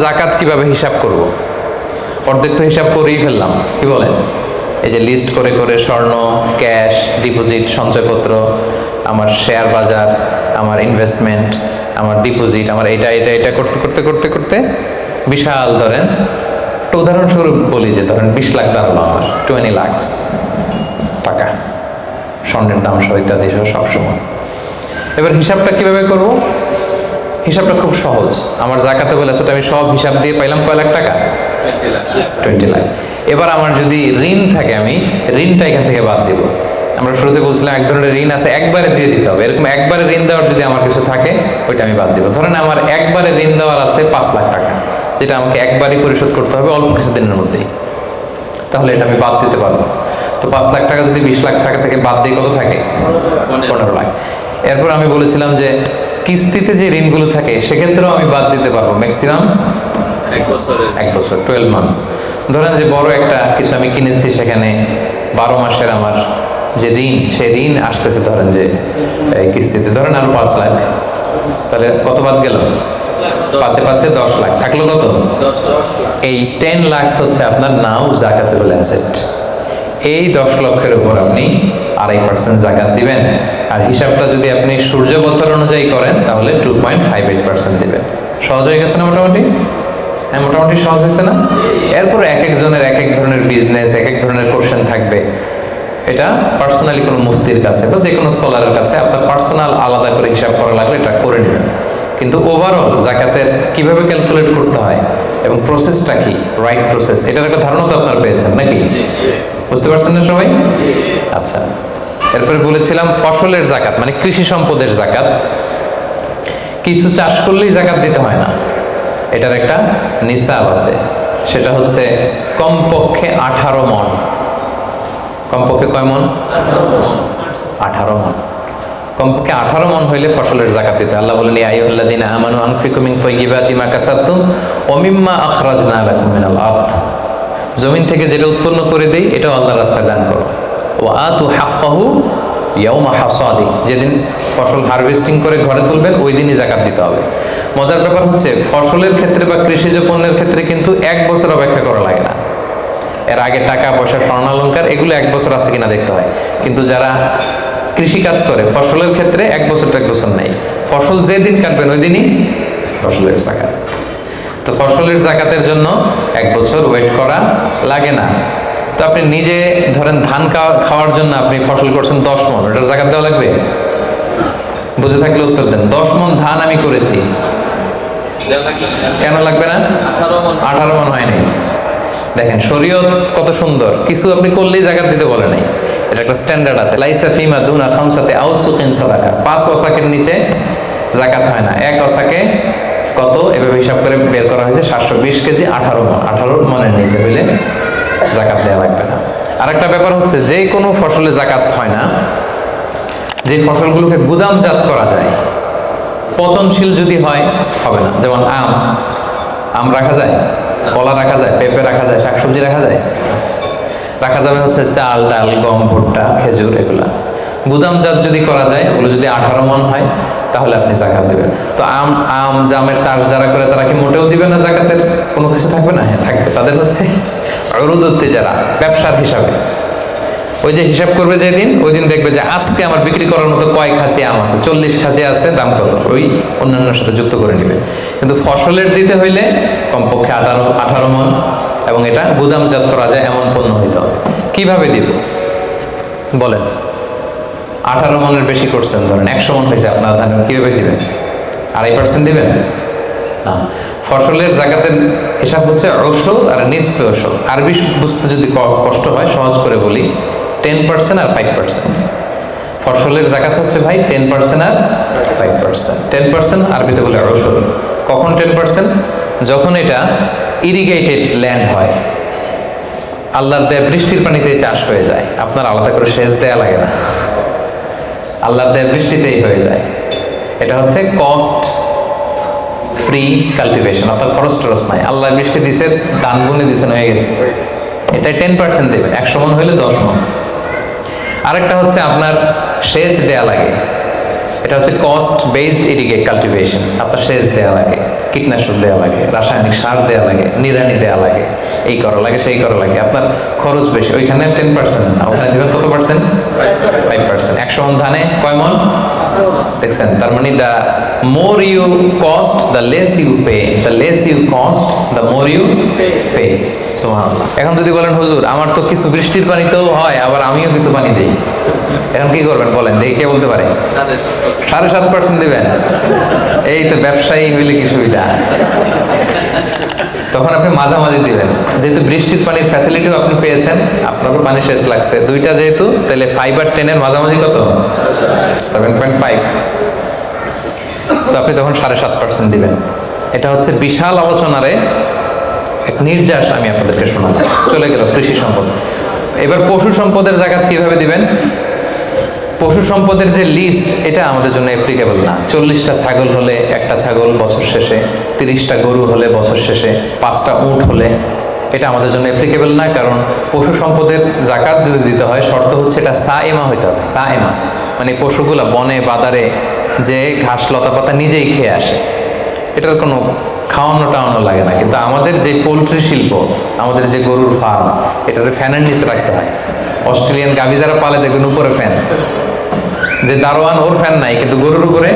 জাকাত কিভাবে হিসাব করব? অর্ধেক তো হিসাব করেই ফেললাম, কি বলেন? এই যে লিস্ট করে করে স্বর্ণ, ক্যাশ, ডিপোজিট, সঞ্চয়পত্র, আমার শেয়ার বাজার, আমার ইনভেস্টমেন্ট, আমার ডিপোজিট, আমার এটা করতে করতে করতে করতে বিশাল, ধরেন একটা উদাহরণস্বরূপ বলি যে ধরেন 20 লাখ দাঁড়ালো আমার, 20 লাখ টাকা, স্বর্ণের দাম সহ ইত্যাদি সহ সবসময়। এবার হিসাবটা কিভাবে করব? হিসাবটা খুব সহজ। আমার জাকাতে বলে আসলে আমি সব হিসাব দিয়ে পাইলাম কয় লাখ টাকা? 20 লাখ। এবার আমার যদি ঋণ থাকে, আমি ঋণটা এখান থেকে বাদ দিব। আমরা শুরুতে বলছিলাম এক ধরনের ঋণ আছে একবারে দিয়ে দিতে হবে, এরকম একবারে ঋণ দেওয়ার যদি আমার কিছু থাকে ওইটা আমি বাদ দিব। ধরেন আমার একবারে ঋণ দেওয়ার আছে 5 লাখ টাকা, যেটা আমাকে একবারই পরিশোধ করতে হবে অল্প কিছুদিনের মধ্যেই, তাহলে এটা আমি বাদ দিতে পারবো। তো 5 লাখ টাকা যদি 20 লাখ টাকা থেকে বাদ দিয়ে কত থাকে? 15 লাখ। এরপর আমি বলেছিলাম যে কিস্তিতে যে ঋণগুলো থাকে সেক্ষেত্রেও আমি বাদ দিতে পারবো ম্যাক্সিমাম 1 বছর, 12 মান্থস। ধরেন যে বড় একটা কিছু আমি কিনেছি, সেখানে 12 মাসের আমার যে ঋণ, সেই ঋণ আসতেছে ধরেন যে কিস্তিতে, ধরেন আরো 5 লাখ, তাহলে কত বাদ গেল? 5 5 10 লাখ, থাকলো কত? 10 এই 10 লাখ হচ্ছে আপনার নাও জাকাতুল অ্যাসেট। এই 10 লক্ষের উপর আপনি 2.5% জাকাত দিবেন। আর হিসাবটা যদি আপনি সূর্য বছর অনুযায়ী করেন তাহলে 2.58% দিবেন। সহজ হয়ে গেছে না মোটামুটি? হ্যাঁ, মোটামুটি সহজ হয়েছে না? এরপর এক একজনের এক এক ধরনের বিজনেস, এক এক ধরনের কোশ্চেন থাকবে। এটা পার্সোনালি কোনো মুফতির কাছে বা যে কোনো স্কলারের কাছে আপনার পার্সোনাল আলাদা করে হিসাব করা লাগলে এটা করে নেবেন। কিন্তু ওভারঅল জাকাতের কিভাবে ক্যালকুলেট করতে হয় এবং প্রসেসটা কি, রাইট প্রসেস, এটার একটা ধারণা তো আপনারা পেয়েছেন নাকি? বুঝতে পারছেন না সবাই? আচ্ছা, এরপরে বলেছিলাম ফসলের জাকাত, মানে কৃষি সম্পদের জাকাত। কিছু চাষ করলেই জাকাত দিতে হয় না, এটার একটা নিসাব আছে, সেটা হচ্ছে কমপক্ষে 18 মণ। কমপক্ষে কয় মণ? 18 মণ। কমপক্ষে 18 মণ হইলে ফসলের জাকাত দিতে। আল্লাহ বলেন, ইয়া আইয়ুহাল্লাযীনা আমানু আনফিকু মিন তাইয়্যিবাতি মা কাসাবতুম ওয়া মিম্মা আখরাজনা লাকুম মিনাল আরদ। জমিন থেকে যেটা উৎপন্ন করে দেই এটাও আল্লাহর রাস্তায় দান করো। ওয়া আতু হাক্কাহু ইয়াউমা হাসাদি, যেদিন ফসল হারভেস্টিং করে ঘরে তুলবেন ওই দিনই জাকাত দিতে হবে। মজার ব্যাপার হচ্ছে ফসলের ক্ষেত্রে বা কৃষিজ পণ্যের ক্ষেত্রে কিন্তু 1 বছর অপেক্ষা করা লাগে না। এর আগে টাকা পয়সা, স্বর্ণালঙ্কার এগুলো 1 বছর আছে কিনা দেখতে হয়। কিন্তু যারা কৃষি কাজ করে ফসলের ক্ষেত্রে 1 বছর 1 বছর নেই, ফসল যেদিন কাটবেন ওই দিনই ফসলের জাকাত। তো ফসলের জাকাতের জন্য 1 বছর ওয়েট করা লাগে না। তো আপনি নিজে ধরেন ধান খাওয়ার জন্য আপনি ফসল করছেন 10 মণ, ওটার জাকাত দেওয়া লাগবে? বুঝে থাকলে উত্তর দেন। 10 মণ ধান আমি করেছি, কেন লাগবে না? 18 মণ হয় নাই। দেখেন শরীয়ত কত সুন্দর, কিছু আপনি করলেই জাকাত দিতে বলে নাই। এটা একটা স্ট্যান্ডার্ড আছে, লাইসা ফিমা দুনা খামসাতে আউসুকিন সাদাকা। 5 ওসাকের নিচে জাকাত হয় না। 1 ওসাকে কত এভাবে হিসাব করে বের করা হয়েছে 720 কেজি, 18 মণ। 18 মণের নিচে হইলে জাকাত দেওয়া লাগবে না। আরেকটা ব্যাপার হচ্ছে যে কোনো ফসলে জাকাত হয় না যে ফসলগুলোকে গুদামজাত করা যায়, পচনশীল যদি হয় হবে না। যেমন আম রাখা যায়, কলা রাখা যায়, পেঁপে রাখা যায়, শাকসবজি রাখা যায়, রাখা যাবে হচ্ছে চাল, ডাল, গম, ভুট্টা, খেজুর, এগুলা গুদামজাত যদি করা যায়, ওগুলো যদি 18 মণ হয় তাহলে আপনি জাকাত দেবেন। তো জামের চাষ যারা করে তারা কি মোটেও দিবে না জাকাতের কোনো কিছু থাকবে না? হ্যাঁ থাকবে। তাদের হচ্ছে উরুদুত যারা ব্যবসার হিসাবে ওই যে হিসাব করবে যেদিন, ওই দিন দেখবে যে আজকে আমার বিক্রি করার মতো কয় খাঁচি আম আছে, 40 খাঁচি আছে, দাম কত, ওই অন্যান্যের সাথে যুক্ত করে নেবে। কিন্তু ফসলের দিতে হইলে কমপক্ষে 18 মণ, এবং এটা গুদামজাত করা যায় এমন পণ্য হইতে হবে। কিভাবে দিব বলেন? 18 মণের বেশি করছেন, ধরেন 100 মণ হয়েছে আপনার ধান, কিভাবে দিবেন? 2.5% দিবেন না। ফসলের জাকাতের হিসাব হচ্ছে ওশর আর নিসফে ওশর। আরবি বুঝতে যদি কষ্ট হয় সহজ করে বলি, 10% আর 5%। ফসলের জাকাত হচ্ছে ভাই 10% আর 5%। 10% আরবিতে বলে ওশর। কখন 10%? যখন এটা ইরিগেটেড ল্যান্ড হয়, আল্লাহর দেয়া বৃষ্টির পানিতে চাষ হয়ে যায়, আপনার আলাদা করে সেচ দেয়া লাগে না, আল্লাহর দেয়া বৃষ্টিতেই হয়ে যায়। এটা হচ্ছে কস্ট ফ্রি কাল্টিভেশন, অর্থাৎ খরচ টরচ নাই, আল্লাহ বৃষ্টি দিছে, দান গুনে দিছেন, হয়ে গেছে। এটা 10% দেবে। 100 মণ হইলে 10 মণ। আরেকটা হচ্ছে আপনার সেচ দেয়া লাগে, এটা হচ্ছে কস্ট বেসড ইরিগেট কাল্টিভেশন, আপনার সেচ দেয়া লাগে। কীটনাশক দেওয়া লাগে, রাসায়নিক সার দেওয়া লাগে, নিড়ানি দেওয়া লাগে, এই করা লাগে সেই করা লাগে, আপনার খরচ বেশি। ওইখানে 10% না, ওখানে দেবেন কত পার্সেন্ট? 5%। 100 মন ধানে কয় মন? দেখছেন, তার মানে the more you cost the less you pay, the less you cost the more you pay. সুবহানাল্লাহ। এখন যদি বলেন হুজুর আমার তো কিছু বৃষ্টির পানিতেও হয়, আবার আমিও কিছু পানি দিই, এখন কি করবেন বলেন দেখি, কে বলতে পারে? 7.5% দিবেন? এই তো ব্যবসায়ী হইলে কি সুবিধা। তখন আপনি মাঝামাঝি দিবেন, যেহেতু বৃষ্টির পানির ফ্যাসিলিটিও আপনি পেয়েছেন, আপনারও পানি শেষ লাগছে, দুইটা যেহেতু, তাহলে 5 আর 10 এর মাঝামাঝি কত? 7.5। তো আপনি তখন 7.5% দিবেন। এটা হচ্ছে বিশাল আলোচনারে এক নির্যাস আমি আপনাদেরকে শোনালাম। চলে গেল কৃষি সম্পদ। এবার পশু সম্পদের জাকাত কিভাবে দিবেন? পশু সম্পদের যে লিস্ট, এটা আমাদের জন্য অ্যাপ্লিকেবল না। 40টা ছাগল হলে একটা ছাগল বছর শেষে, 30টা গরু হলে বছর শেষে, 5টা উট হলে, এটা আমাদের জন্য অ্যাপ্লিকেবল না। কারণ পশু সম্পদের জাকাত যদি দিতে হয়, শর্ত হচ্ছে এটা সায়েমা হইতে হবে। সায়েমা মানে পশুগুলা বনে বাদারে যে ঘাস লতা পাতা নিজেই খেয়ে আসে, এটার কোনো খাওয়ানো টাওয়ানো লাগে না। কিন্তু আমাদের যে পোলট্রি শিল্প, আমাদের যে গরুর ফার্ম, এটাকে ফ্যানের নিচে রাখতে হয়। অস্ট্রেলিয়ান গাভী যারা পালে দেখবেন উপরে ফ্যান, যে দারোয়ান ওর ফ্যান নাই, কিন্তু গরুর উপরে